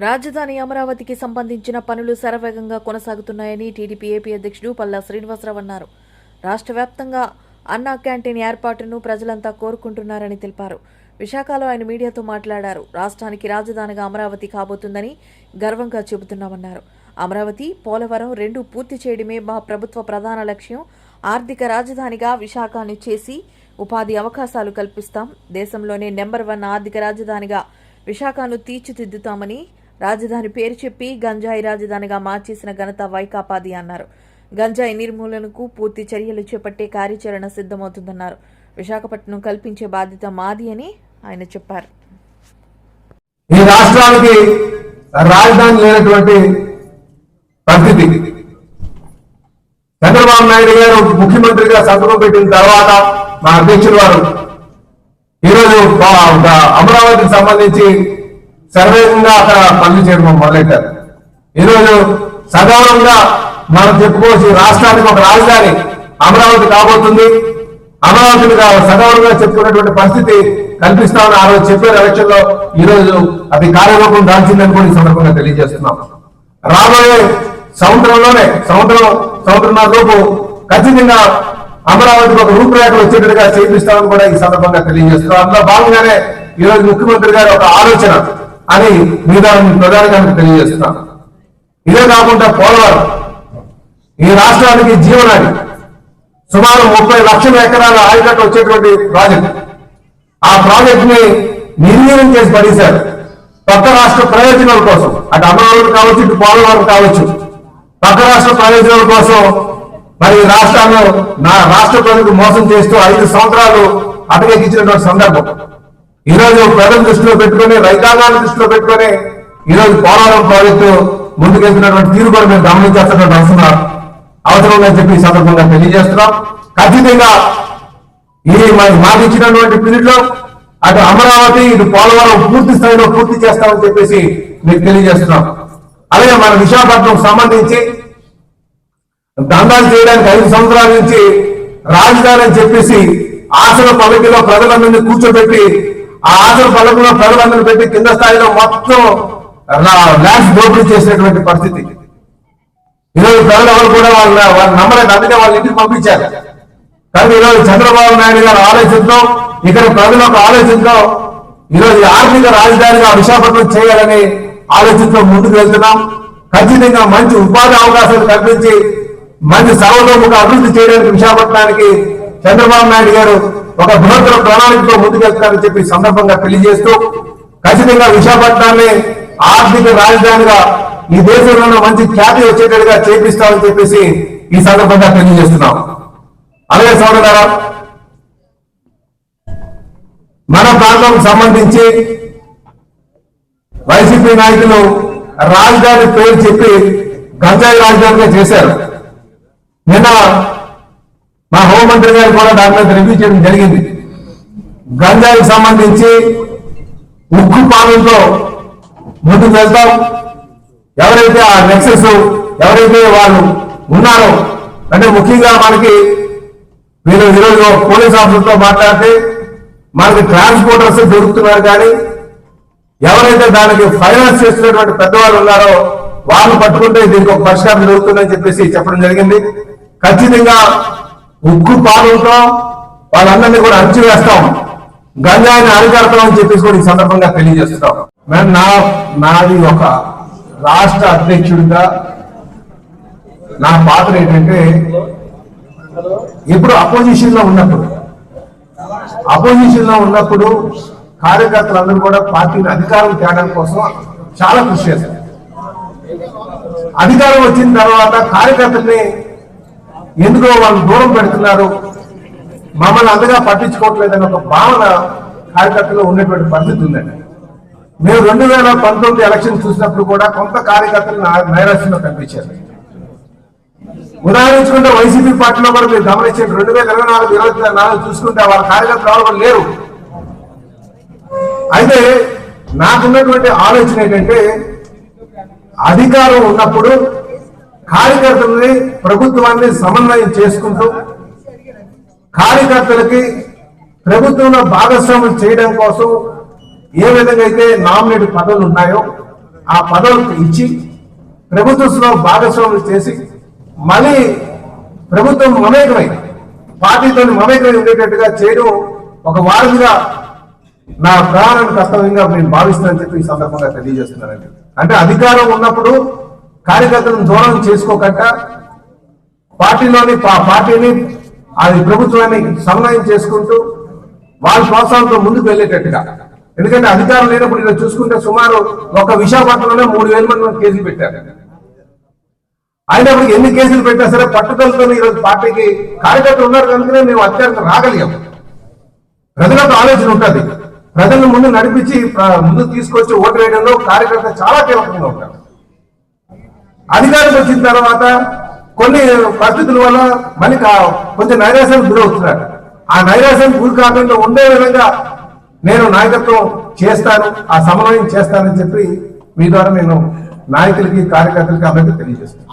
రాజధాని అమరావతికి సంబంధించిన పనులు శరవేగంగా కొనసాగుతున్నాయని టీడీపీ ఏపీ అధ్యక్షుడు పల్లా శ్రీనివాసరావు అన్నారు. రాష్ట్ర వ్యాప్తంగా అన్నా క్యాంటీన్ ఏర్పాటును ప్రజలంతా కోరుకుంటున్నారని తెలిపారు. విశాఖలో ఆయన మీడియాతో మాట్లాడారు. రాష్ట్రానికి రాజధానిగా అమరావతి కాబోతుందని గర్వంగా చెబుతున్నామన్నారు. అమరావతి, పోలవరం రెండు పూర్తి చేయడమే మా ప్రభుత్వ ప్రధాన లక్ష్యం. ఆర్థిక రాజధానిగా విశాఖని చేసి ఉపాధి అవకాశాలు కల్పిస్తాం. దేశంలోనే నెంబర్ 1 ఆర్థిక రాజధానిగా విశాఖను తీర్చిదిద్దుతామని, రాజధాని పేరు చెప్పి గంజాయి రాజధానిగా మార్చేసిన ఘనత వైకాపాది అన్నారు. గంజాయి నిర్మూలనకు పూర్తి చర్యలు చేపట్టే కార్యాచరణ సిద్ధమవుతుందన్నారు. విశాఖపట్నం కల్పించే బాధ్యత మాది అని ఆయన చెప్పారు. ఈ రాష్ట్రానికి రాజధాని లేనటువంటి పరిస్థితి. చంద్రబాబు నాయుడు గారు ముఖ్యమంత్రిగా సంతకం పెట్టిన తర్వాత మా అధ్యక్షులు వారు ఈరోజు అమరావతికి సంబంధించి సర్వేగంగా అక్కడ పనులు చేయడం మొదలెట్టారు. ఈరోజు సగౌరవంగా మనం చెప్పుకోవచ్చు, రాష్ట్రానికి ఒక రాజధాని అమరావతి కాబోతుంది. అమరావతిని సగౌరవంగా చెప్పుకున్నటువంటి పరిస్థితి కల్పిస్తామని ఆ రోజు చెప్పిన ఎలక్షన్ లో ఈరోజు అది కార్యరూపం దాల్చిందని కూడా ఈ సందర్భంగా తెలియజేస్తున్నాం. రాబోయే సంవత్సరంన్నర లోపు ఖచ్చితంగా అమరావతికి ఒక రూపురేఖలు వచ్చేటట్టుగా చేపిస్తామని కూడా ఈ సందర్భంగా తెలియజేస్తున్నాం. అందులో భాగంగానే ఈరోజు ముఖ్యమంత్రి గారి ఒక ఆలోచన అని ప్రధానంగా తెలియజేస్తున్నాం. ఇదే కాకుండా పోలవరం ఈ రాష్ట్రానికి జీవనాడి, సుమారు 30 లక్షల ఎకరాల ఆయకట్టు వచ్చేటువంటి ప్రాజెక్ట్. ఆ ప్రాజెక్ట్ ని నిర్వీర్యం చేసి పడేశారు. పక్క రాష్ట్ర ప్రయోజనాల కోసం, అటు అమరావతి కావచ్చు, ఇటు పోలవరం కావచ్చు, పక్క రాష్ట్ర ప్రయోజనాల కోసం మరి రాష్ట్రాన్ని రాష్ట్ర ప్రజలకు మోసం చేస్తూ 5 సంవత్సరాలు అటకెక్కించినటువంటి సందర్భం. ఈరోజు ప్రజల దృష్టిలో పెట్టుకుని, రైతాంగాన్ని దృష్టిలో పెట్టుకుని ఈరోజు పోలవరం ప్రాజెక్టు ముందుకెళ్తున్నటువంటి తీరు కూడా మేము గమనించాల్సినటువంటి అవసరం ఉందని చెప్పి ఈ సందర్భంగా తెలియజేస్తున్నాం. ఖచ్చితంగా ఈ మాకు ఇచ్చినటువంటి పీరియడ్ లో అటు అమరావతి, ఇటు పోలవరం పూర్తి స్థాయిలో పూర్తి చేస్తామని చెప్పేసి మీకు తెలియజేస్తున్నాం. అలాగే మన విశాఖపట్నం సంబంధించి దందాలు చేయడానికి 5 సంవత్సరాల నుంచి రాజధాని అని చెప్పేసి ఆసన పల్లకిలో ప్రజలందరినీ కూర్చోబెట్టి, ఆ ఆసన పల్లకిలో ప్రజలందరినీ పెట్టి కింద స్థాయిలో మొత్తం ల్యాండ్స్ దోపిడీ చేసినటువంటి పరిస్థితి. ఈరోజు ప్రజలెవరు కూడా వాళ్ళ నమ్మలేదు, అందుకే వాళ్ళ ఇంటికి పంపించారు. కానీ ఈరోజు చంద్రబాబు నాయుడు గారు ఆలోచనతో, ఇక్కడ ప్రజల ఒక ఆలోచనతో ఈరోజు ఆర్థిక రాజధానిగా విశాఖపట్నం చేయాలని ఆలోచనతో ముందుకు వెళ్తున్నాం. ఖచ్చితంగా మంచి ఉపాధి అవకాశాలు కల్పించి మంచి సర్వతోముఖ అభివృద్ధి చేయడానికి విశాఖపట్నానికి చంద్రబాబు నాయుడు గారు ఒక బృహత్తర ప్రణాళికతో ముందుకెళ్తారని చెప్పి సందర్భంగా తెలియజేస్తూ, ఖచ్చితంగా విశాఖపట్నాన్ని ఆర్థిక రాజధానిగా ఈ దేశంలో మంచి ఖ్యాతి వచ్చేటట్టుగా చేపిస్తామని చెప్పేసి ఈ సందర్భంగా తెలియజేస్తున్నాం. అలాగే సోదరులారా, మన ప్రాంతం సంబంధించి వైసీపీ నాయకులు రాజధాని పేరు చెప్పి గంజాయి రాజధానిగా చేశారు. నిన్న మా హోంమంత్రి గారు కూడా దాని మీద రివ్యూ చేయడం జరిగింది. గంజాయికి సంబంధించి ఉక్కు పాలనతో ముందుకు వెళ్తాం. ఎవరైతే ఆ నెక్సెస్ ఎవరైతే వాళ్ళు ఉన్నారో, అంటే ముఖ్యంగా మనకి వీళ్ళు ఈరోజు పోలీస్ ఆఫీసర్తో మాట్లాడితే మనకి ట్రాన్స్పోర్టర్స్ దొరుకుతున్నారు, కానీ ఎవరైతే దానికి ఫైనాన్స్ చేస్తున్నటువంటి పెద్దవాళ్ళు ఉన్నారో వాళ్ళు పట్టుకుంటే దీనికి ఒక పరిష్కారం జరుగుతుందని చెప్పేసి చెప్పడం జరిగింది. ఖచ్చితంగా ఉక్కు పాలనతో వాళ్ళందరినీ కూడా అణచివేస్తాం, గంజాయిని అరికడతామని చెప్పేసి కూడా ఈ సందర్భంగా తెలియజేస్తున్నాం. నాది ఒక రాష్ట్ర అధ్యక్షుడిగా నా పాత్ర ఏంటంటే, ఇప్పుడు అపోజిషన్ లో ఉన్నప్పుడు కార్యకర్తలందరూ కూడా పార్టీని అధికారం తేడం కోసం చాలా కృషి చేశారు. అధికారం వచ్చిన తర్వాత కార్యకర్తల్ని ఎందుకో వాళ్ళు దూరం పెడుతున్నారు, మమ్మల్ని అంతగా పట్టించుకోవట్లేదని ఒక భావన కార్యకర్తలో ఉన్నటువంటి పరిస్థితి ఉందండి. మేము 2019 ఎలక్షన్ చూసినప్పుడు కూడా కొంత కార్యకర్తలు నైరాశ్యంలో కనిపించారు. ఉదాహరించుకుంటే వైసీపీ పార్టీలో కూడా మీరు గమనించండి, 2024 చూసుకుంటే వాళ్ళ కార్యకర్తలు ఎవరు లేరు. అయితే నాకున్నటువంటి ఆలోచన ఏంటంటే, అధికారం ఉన్నప్పుడు కార్యకర్తలని ప్రభుత్వాన్ని సమన్వయం చేసుకుంటూ కార్యకర్తలకి ప్రభుత్వంలో భాగస్వామ్యం చేయడం కోసం ఏ విధంగా అయితే నామినేట్ పదవులు ఉన్నాయో ఆ పదవులు ఇచ్చి ప్రభుత్వంలో భాగస్వాములు చేసి మళ్ళీ ప్రభుత్వం మమేకమై పార్టీతో మమేకమై ఉండేటట్టుగా చేయడం ఒక వారధిగా నా ప్రధాన కర్తవ్యంగా నేను భావిస్తున్నానని చెప్పి ఈ సందర్భంగా తెలియజేస్తున్నానండి. అంటే అధికారం ఉన్నప్పుడు కార్యకర్తలను దూరం చేసుకోకుండా పార్టీని అది ప్రభుత్వాన్ని సమన్వయం చేసుకుంటూ వాళ్ళ ప్రోత్సాహంతో ముందుకు వెళ్ళేటట్టుగా. ఎందుకంటే అధికారం లేనప్పుడు ఇలా చూసుకుంటే సుమారు ఒక విశాఖపట్నంలోనే 3,000 మంది కేసులు పెట్టారు. అయినప్పుడు ఎన్ని కేసులు పెట్టినా సరే పట్టుదలతో ఈరోజు పార్టీకి కార్యకర్తలు ఉన్నారు కనుకనే మేము అత్యంత రాగలిగాం. ప్రజలకు ఆలోచన ఉంటుంది. ప్రజలను ముందు నడిపించి ముందు తీసుకొచ్చి ఓటు వేయడంలో కార్యకర్త చాలా కీలకంగా ఉంటారు. అధికారం వచ్చిన తర్వాత కొన్ని పరిస్థితుల వల్ల మళ్ళీ కొంచెం నైరాశ్యానికి గురవుతున్నారు. ఆ నైరాశ్యానికి గురి కాకుండా ఉండే విధంగా నేను నాయకత్వం చేస్తాను, ఆ సమన్వయం చేస్తానని చెప్పి మీ ద్వారా నేను నాయకులకి కార్యకర్తలకి అందరికీ తెలియజేస్తాను.